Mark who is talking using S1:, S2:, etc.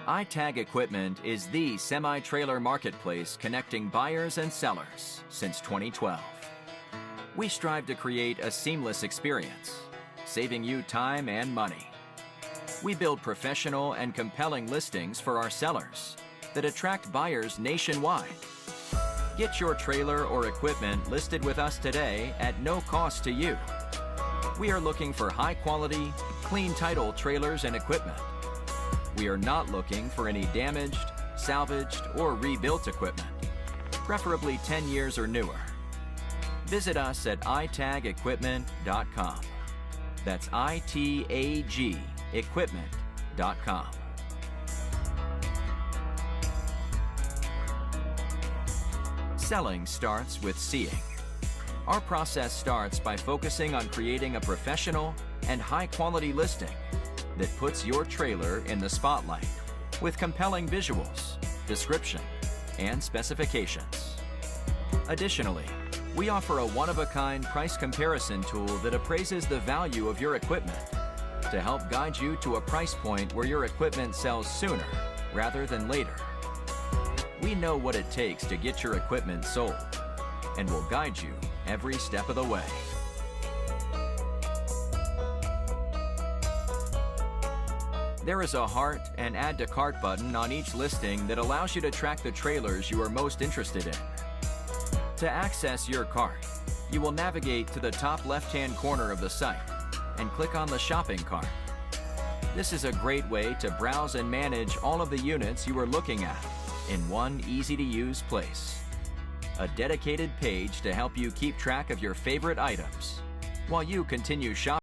S1: iTag Equipment is the semi-trailer marketplace connecting buyers and sellers since 2012. We strive to create a seamless experience, saving you time and money. We build professional and compelling listings for our sellers that attract buyers nationwide. Get your trailer or equipment listed with us today at no cost to you. We are looking for high-quality, clean title trailers and equipment. We are not looking for any damaged, salvaged, or rebuilt equipment, preferably 10 years or newer. Visit us at itagequipment.com. That's ITAG equipment.com. Selling starts with seeing. Our process starts by focusing on creating a professional and high-quality listing that puts your trailer in the spotlight with compelling visuals, description, and specifications. Additionally, we offer a one-of-a-kind price comparison tool that appraises the value of your equipment to help guide you to a price point where your equipment sells sooner rather than later. We know what it takes to get your equipment sold and will guide you every step of the way. There is a heart and add to cart button on each listing that allows you to track the trailers you are most interested in. To access your cart, you will navigate to the top left-hand corner of the site and click on the shopping cart. This is a great way to browse and manage all of the units you are looking at in one easy-to-use place. A dedicated page to help you keep track of your favorite items while you continue shopping.